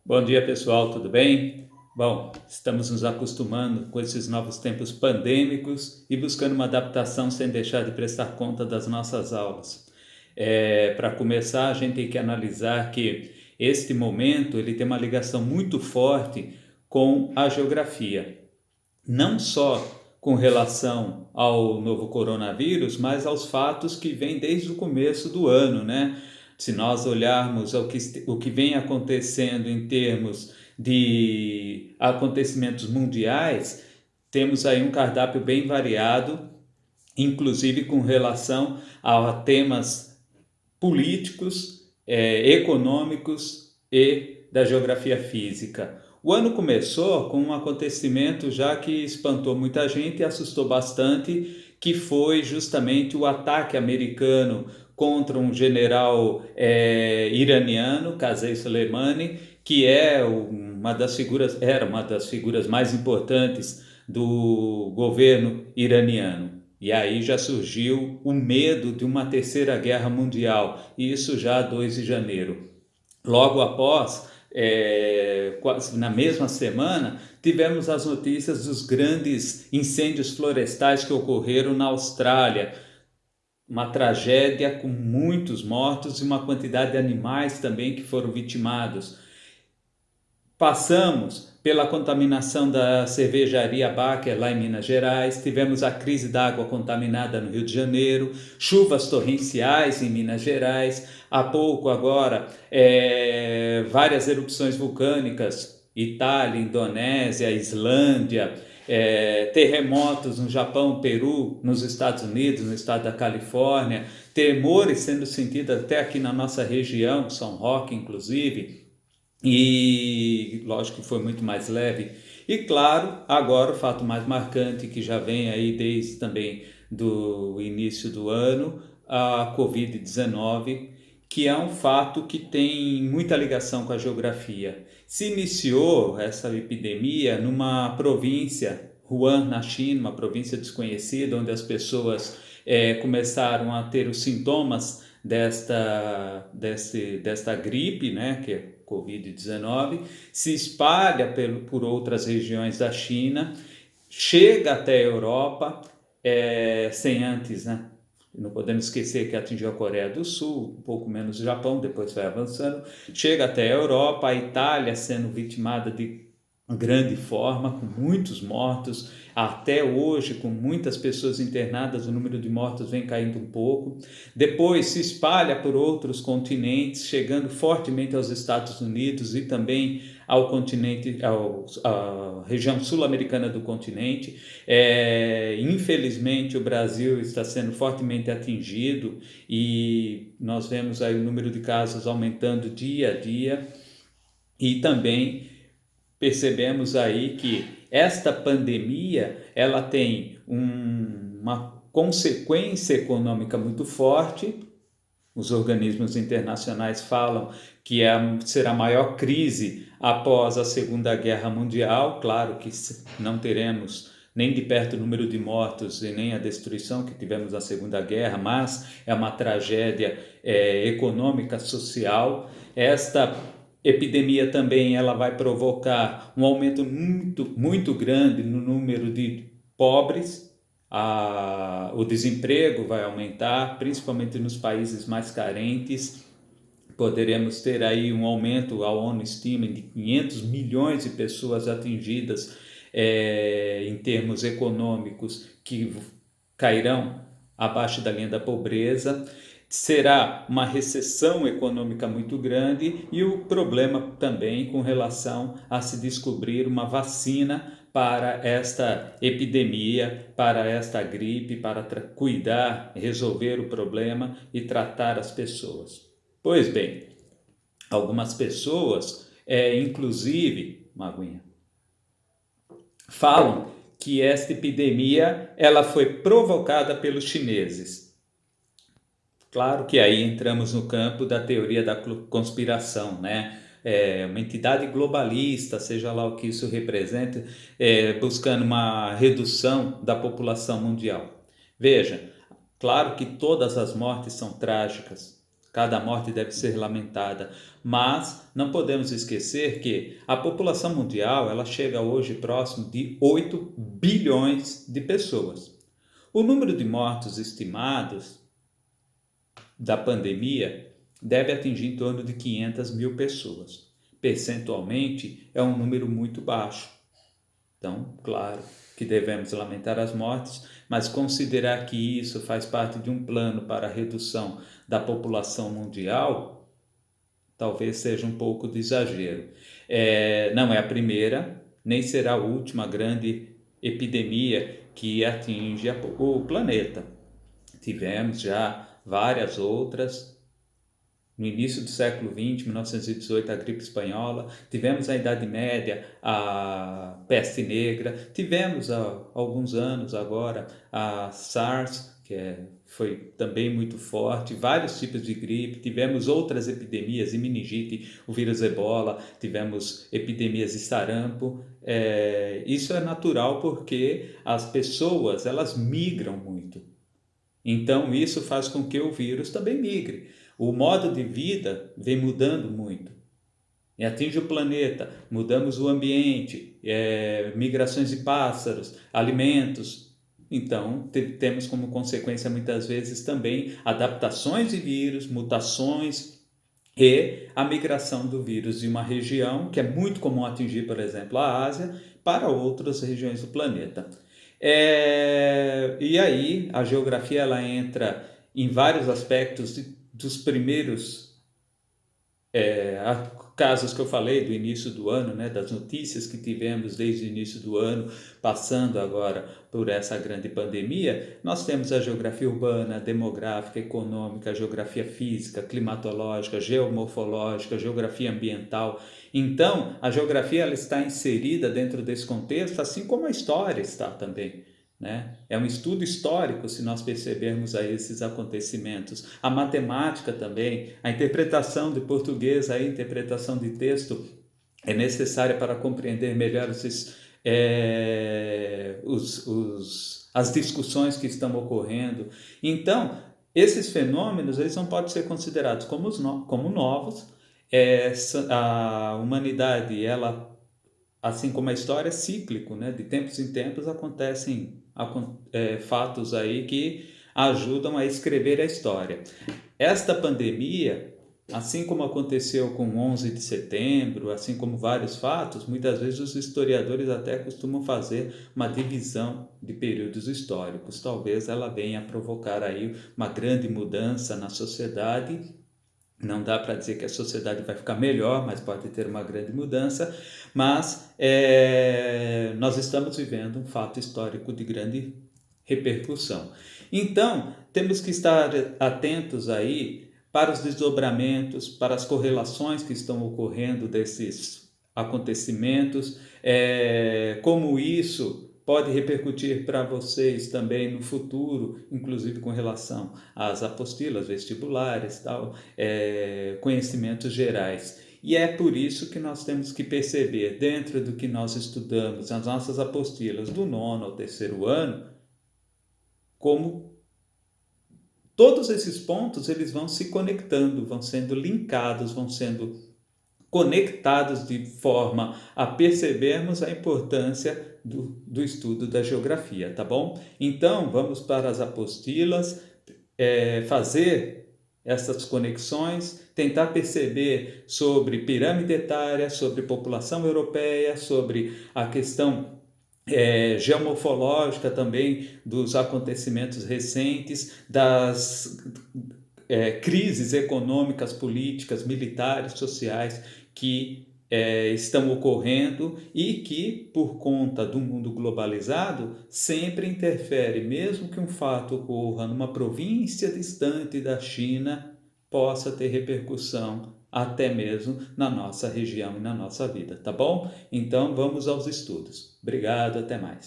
Bom dia, pessoal, tudo bem? Bom, estamos nos acostumando com esses novos tempos pandêmicos e buscando uma adaptação sem deixar de prestar conta das nossas aulas. Para começar, a gente tem que analisar que este momento ele tem uma ligação muito forte com a geografia, não só com relação ao novo coronavírus, mas aos fatos que vêm desde o começo do ano, né? Se nós olharmos o que vem acontecendo em termos de acontecimentos mundiais, temos aí um cardápio bem variado, inclusive com relação a temas políticos, econômicos e da geografia física. O ano começou com um acontecimento já que espantou muita gente e assustou bastante, que foi justamente o ataque americano contra um general iraniano, Qasem Soleimani, que era uma das figuras mais importantes do governo iraniano. E aí já surgiu o medo de uma terceira guerra mundial, isso já 2 de janeiro. Logo após, quase na mesma semana, tivemos as notícias dos grandes incêndios florestais que ocorreram na Austrália. Uma tragédia com muitos mortos e uma quantidade de animais também que foram vitimados. Passamos pela contaminação da cervejaria Baker lá em Minas Gerais, tivemos a crise da água contaminada no Rio de Janeiro, chuvas torrenciais em Minas Gerais, há pouco agora várias erupções vulcânicas, Itália, Indonésia, Islândia, terremotos no Japão, Peru, nos Estados Unidos, no estado da Califórnia, tremores sendo sentidos até aqui na nossa região, São Roque inclusive, e lógico que foi muito mais leve. E claro, agora o fato mais marcante que já vem aí desde também do início do ano, a Covid-19, que é um fato que tem muita ligação com a geografia. Se iniciou essa epidemia numa província, Wuhan, na China, uma província desconhecida, onde as pessoas começaram a ter os sintomas desta gripe, né, que é Covid-19, se espalha por outras regiões da China, chega até a Europa, sem antes, né? Não podemos esquecer que atingiu a Coreia do Sul, um pouco menos o Japão, depois vai avançando, chega até a Europa, a Itália sendo vitimada de grande forma, com muitos mortos, até hoje, com muitas pessoas internadas, o número de mortos vem caindo um pouco. Depois se espalha por outros continentes, chegando fortemente aos Estados Unidos e também ao continente, à região sul-americana do continente. Infelizmente, o Brasil está sendo fortemente atingido e nós vemos aí o número de casos aumentando dia a dia e também percebemos aí que esta pandemia ela tem uma consequência econômica muito forte. Os organismos internacionais falam que será a maior crise após a Segunda Guerra Mundial. Claro que não teremos nem de perto o número de mortos e nem a destruição que tivemos na Segunda Guerra, mas é uma tragédia econômica, social. Esta epidemia também ela vai provocar um aumento muito grande no número de pobres. O desemprego vai aumentar, principalmente nos países mais carentes. Poderemos ter aí um aumento, a ONU estima, de 500 milhões de pessoas atingidas em termos econômicos, que cairão abaixo da linha da pobreza. Será uma recessão econômica muito grande e o problema também com relação a se descobrir uma vacina para esta epidemia, para esta gripe, para cuidar, resolver o problema e tratar as pessoas. Pois bem, algumas pessoas, inclusive, Maguinha, falam que esta epidemia ela foi provocada pelos chineses. Claro que aí entramos no campo da teoria da conspiração, né? Uma entidade globalista, seja lá o que isso representa, buscando uma redução da população mundial. Veja, claro que todas as mortes são trágicas, cada morte deve ser lamentada, mas não podemos esquecer que a população mundial ela chega hoje próximo de 8 bilhões de pessoas. O número de mortos estimados da pandemia deve atingir em torno de 500 mil pessoas. Percentualmente, é um número muito baixo. Então, claro que devemos lamentar as mortes, mas considerar que isso faz parte de um plano para a redução da população mundial, talvez seja um pouco de exagero. Não é a primeira, nem será a última grande epidemia que atinge o planeta. Tivemos já várias outras. No início do século XX, 1918, a gripe espanhola, tivemos na Idade Média a peste negra, tivemos há alguns anos agora a SARS, foi também muito forte, vários tipos de gripe, tivemos outras epidemias de meningite, o vírus ebola, tivemos epidemias de sarampo. Isso é natural porque as pessoas elas migram muito. Então, isso faz com que o vírus também migre. O modo de vida vem mudando muito. E atinge o planeta, mudamos o ambiente, migrações de pássaros, alimentos. Então, temos como consequência, muitas vezes, também adaptações de vírus, mutações e a migração do vírus de uma região, que é muito comum atingir, por exemplo, a Ásia, para outras regiões do planeta. E aí a geografia ela entra em vários aspectos dos primeiros casos que eu falei do início do ano, né, das notícias que tivemos desde o início do ano, passando agora por essa grande pandemia. Nós temos a geografia urbana, demográfica, econômica, a geografia física, climatológica, geomorfológica, geografia ambiental. Então, a geografia ela está inserida dentro desse contexto, assim como a história está também. Né? É um estudo histórico se nós percebermos aí esses acontecimentos. A matemática também, a interpretação de português, a interpretação de texto é necessária para compreender melhor as discussões que estão ocorrendo. Então, esses fenômenos eles não podem ser considerados como novos. A humanidade, ela, assim como a história, é cíclico, né? De tempos em tempos acontecem fatos aí que ajudam a escrever a história. Esta pandemia, assim como aconteceu com 11 de setembro, assim como vários fatos, muitas vezes os historiadores até costumam fazer uma divisão de períodos históricos. Talvez ela venha a provocar aí uma grande mudança na sociedade. Não dá para dizer que a sociedade vai ficar melhor, mas pode ter uma grande mudança. Mas nós estamos vivendo um fato histórico de grande repercussão. Então, temos que estar atentos aí para os desdobramentos, para as correlações que estão ocorrendo desses acontecimentos, como isso pode repercutir para vocês também no futuro, inclusive com relação às apostilas vestibulares, tal, conhecimentos gerais. E é por isso que nós temos que perceber, dentro do que nós estudamos, as nossas apostilas do 9º ao 3º ano, como todos esses pontos eles vão se conectando, vão sendo linkados, vão sendo conectados de forma a percebermos a importância do estudo da geografia, tá bom? Então, vamos para as apostilas, fazer essas conexões, tentar perceber sobre pirâmide etária, sobre população europeia, sobre a questão geomorfológica também dos acontecimentos recentes, das crises econômicas, políticas, militares, sociais que estão ocorrendo e que, por conta do mundo globalizado, sempre interfere, mesmo que um fato ocorra numa província distante da China, possa ter repercussão até mesmo na nossa região e na nossa vida, tá bom? Então, vamos aos estudos. Obrigado, até mais.